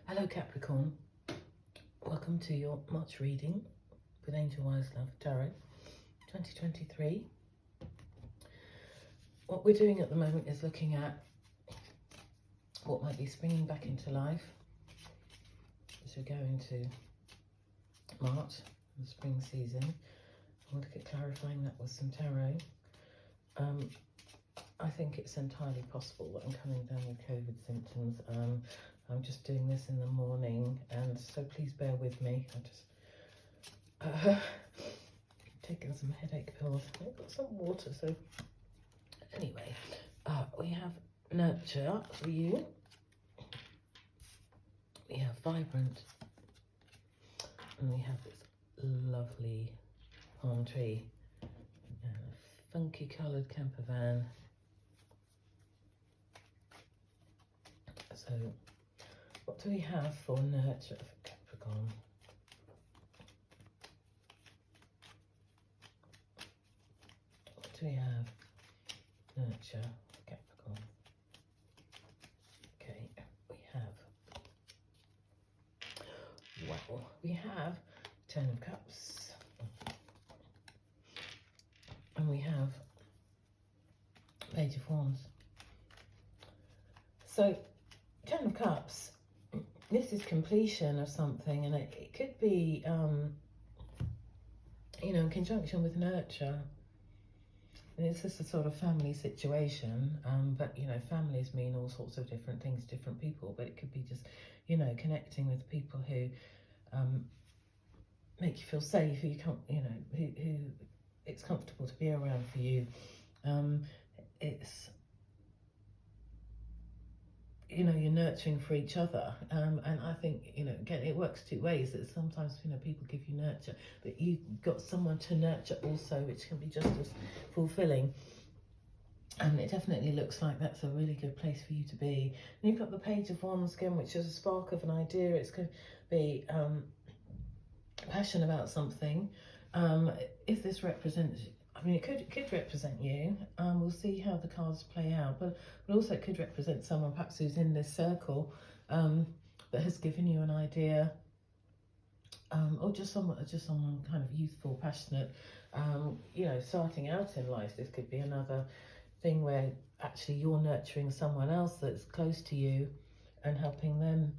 Hello Capricorn, welcome to your March reading with Angel Wise Love Tarot 2023. What we're doing at the moment is looking at what might be springing back into life as we go into March, the spring season. I want to get clarifying that with some tarot. I think it's entirely possible that I'm coming down with COVID symptoms. I'm just doing this in the morning, and so please bear with me. I just taking some headache pills. I've got some water, so anyway, we have nurture for you. We have vibrant, and we have this lovely palm tree and a funky coloured camper van. So what do we have for nurture for Capricorn? What do we have? Nurture for Capricorn. Okay, we have Ten of Cups. And we have Page of Wands. So Ten of Cups, this is completion of something, and it could be, in conjunction with nurture. And it's just a sort of family situation, but, families mean all sorts of different things, different people, but it could be just, connecting with people who make you feel safe, who you can't, who it's comfortable to be around for you. It's, you're nurturing for each other, and I think, again, it works two ways. That sometimes, people give you nurture, but you've got someone to nurture also, which can be just as fulfilling. And it definitely looks like that's a really good place for you to be. And you've got the Page of Wands again, which is a spark of an idea. It's going to be passion about something. If this represents, it could represent you. We'll see how the cards play out, but also it could represent someone perhaps who's in this circle that has given you an idea, or just someone kind of youthful, passionate, starting out in life. This could be another thing where actually you're nurturing someone else that's close to you and helping them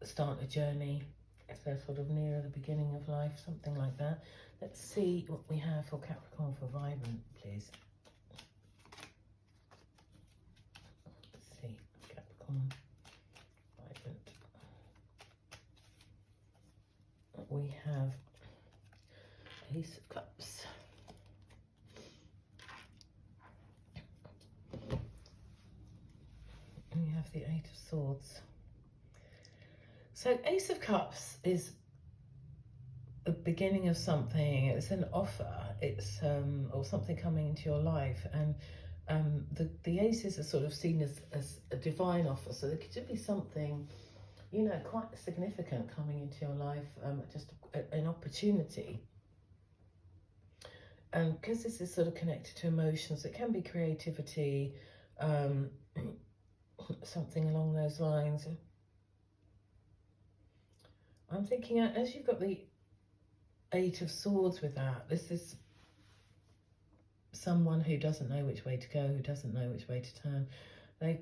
start a journey if they're sort of near the beginning of life, something like that. Let's see what we have for Capricorn for vibrant, please. Let's see, Capricorn, vibrant. We have Ace of Cups. And we have the Eight of Swords. So Ace of Cups is the beginning of something. It's an offer. It's or something coming into your life, and the aces are sort of seen as a divine offer. So there could be something, quite significant coming into your life. Just an opportunity. And because this is sort of connected to emotions, it can be creativity, something along those lines. I'm thinking, as you've got the Eight of Swords with that, this is someone who doesn't know which way to go, who doesn't know which way to turn. They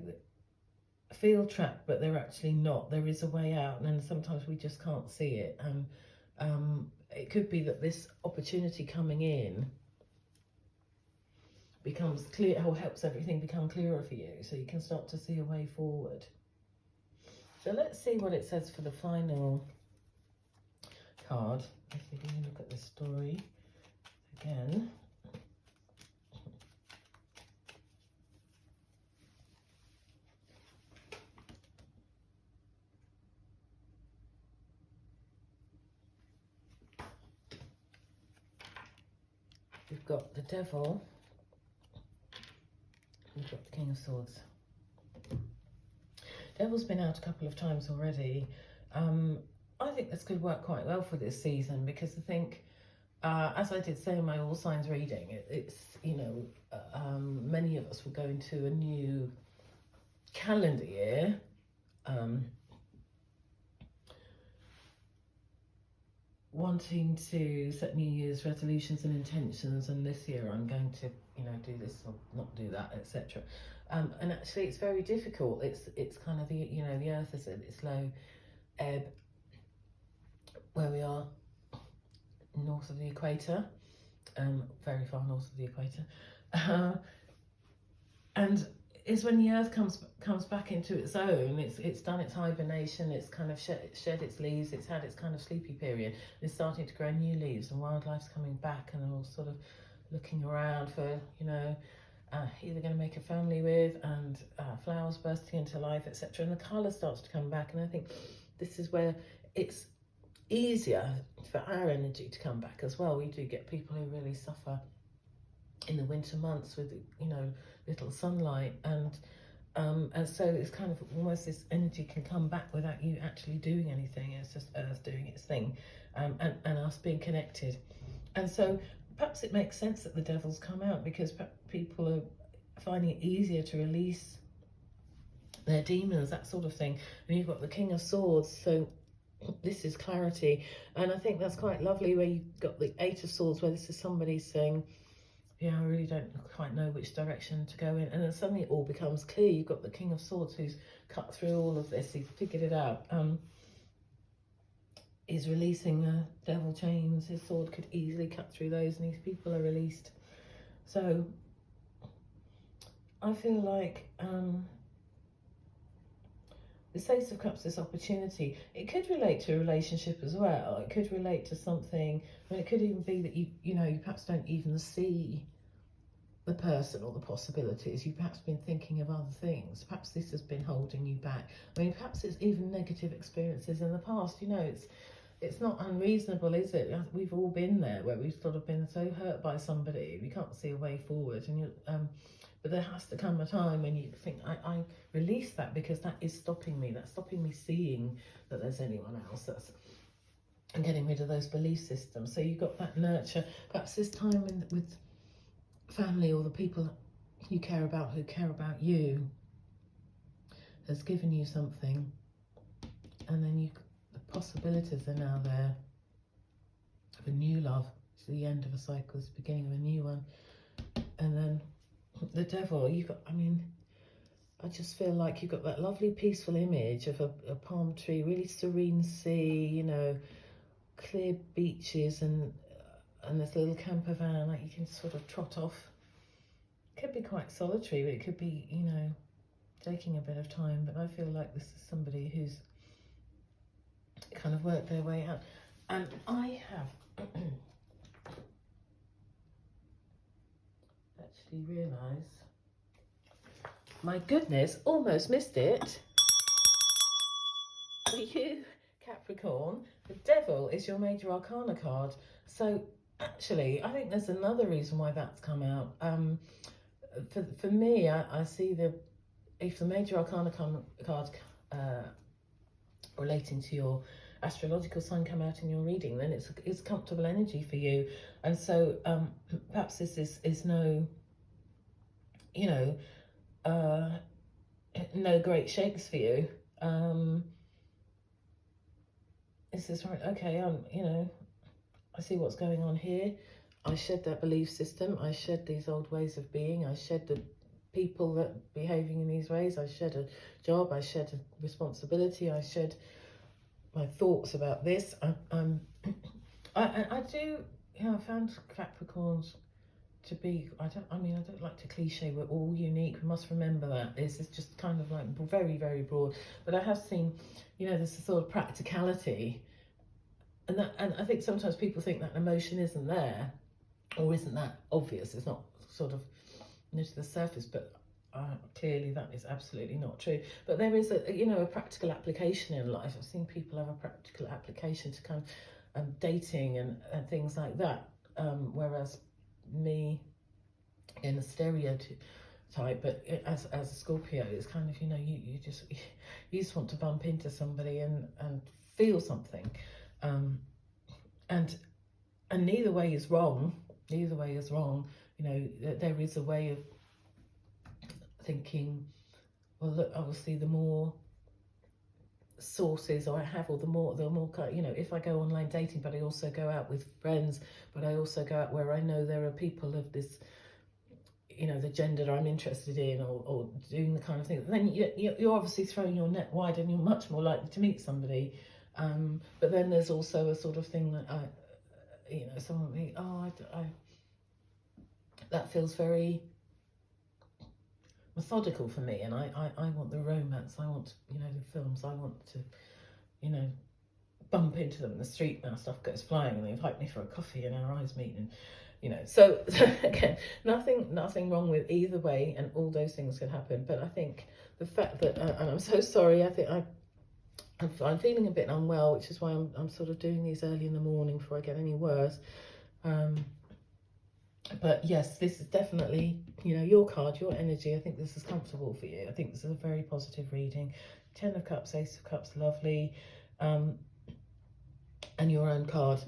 feel trapped, but they're actually not. There is a way out, and sometimes we just can't see it. It could be that this opportunity coming in becomes clear, or helps everything become clearer for you, so you can start to see a way forward. So let's see what it says for the final card. Let's see if we can look at the story again. We've got the Devil. We've got the King of Swords. Devil's been out a couple of times already. I think this could work quite well for this season, because I think, as I did say in my All Signs reading, it's, many of us will go into a new calendar year wanting to set New Year's resolutions and intentions, and this year I'm going to, do this or not do that, etc. And actually, it's very difficult. It's kind of the Earth is at its low ebb where we are north of the equator, very far north of the equator, and is when the Earth comes back into its own. It's done its hibernation. It's kind of shed its leaves. It's had its kind of sleepy period. It's starting to grow new leaves, and wildlife's coming back, and they're all sort of looking around for either going to make a family with, and flowers bursting into life, etc. And the colour starts to come back. And I think this is where it's easier for our energy to come back as well. We do get people who really suffer in the winter months with little sunlight, and so it's kind of almost this energy can come back without you actually doing anything. It's just Earth doing its thing, and us being connected. And so perhaps it makes sense that the devils come out, because people are finding it easier to release their demons, that sort of thing. And you've got the King of Swords, so this is clarity. And I think that's quite lovely, where you've got the Eight of Swords, where this is somebody saying, yeah, I really don't quite know which direction to go in. And then suddenly it all becomes clear. You've got the King of Swords who's cut through all of this. He's figured it out. He's releasing the devil chains. His sword could easily cut through those, and these people are released. So I feel like the Ace of Cups, this opportunity, it could relate to a relationship as well. It could relate to something. I mean, it could even be that you perhaps don't even see the person or the possibilities. You've perhaps been thinking of other things. Perhaps this has been holding you back. I mean, perhaps it's even negative experiences in the past. It's not unreasonable, is it? We've all been there, where we've sort of been so hurt by somebody, we can't see a way forward, and but there has to come a time when you think, I release that, because that is stopping me. That's stopping me seeing that there's anyone else. And getting rid of those belief systems. So you've got that nurture. Perhaps this time with family, or the people you care about who care about you, has given you something, and then the possibilities are now there of a new love. It's the end of a cycle, it's the beginning of a new one. And then the devil, I just feel like you've got that lovely peaceful image of a palm tree, really serene sea, clear beaches, and this little camper van, like you can sort of trot off. It could be quite solitary, but it could be, taking a bit of time. But I feel like this is somebody who's kind of worked their way out. And I have actually realised, my goodness, almost missed it. For you, Capricorn, the devil is your major arcana card. So actually, I think there's another reason why that's come out. For me, I see if the major arcana card relating to your astrological sign come out in your reading, then it's comfortable energy for you. And so perhaps this is no great shakes for you. This is right, okay, I see what's going on here. I shed that belief system. I shed these old ways of being. I shed the people that behaving in these ways. I shed a job. I shed a responsibility. I shed my thoughts about this. I found Capricorns to be, I don't like to cliche, we're all unique. We must remember that. This is just kind of like very, very broad. But I have seen, there's a sort of practicality. And I think sometimes people think that emotion isn't there, or isn't that obvious. It's not sort of to the surface, but clearly that is absolutely not true. But there is a practical application in life. I've seen people have a practical application to kind of dating and things like that, whereas me, in a stereotype, but as a Scorpio, it's kind of you just want to bump into somebody and feel something, and neither way is wrong. Neither way is wrong. There is a way of thinking, well, look, obviously the more sources, or I have, or the more, you know, if I go online dating, but I also go out with friends, but I also go out where I know there are people of this, you know, the gender I'm interested in, or doing the kind of thing, then you're obviously throwing your net wide, and you're much more likely to meet somebody. But then there's also a sort of thing that you know, someone me, that feels very methodical for me, and I want the romance, I want, you know, the films, I want to, you know, bump into them in the street now, stuff goes flying, and they invite me for a coffee and our eyes meet, and you know, so again, nothing wrong with either way, and all those things can happen. But I think the fact that, and I'm so sorry, I think I'm feeling a bit unwell, which is why I'm sort of doing these early in the morning before I get any worse. But yes, this is definitely, you know, your card, your energy. I think this is comfortable for you. I think this is a very positive reading. 10 of Cups, Ace of Cups, lovely. And your own card.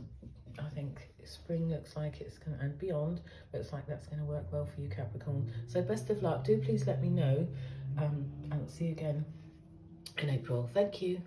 I think spring looks like it's going to, and beyond, looks like that's going to work well for you, Capricorn. So best of luck. Do please let me know. And I'll see you again in April. Thank you.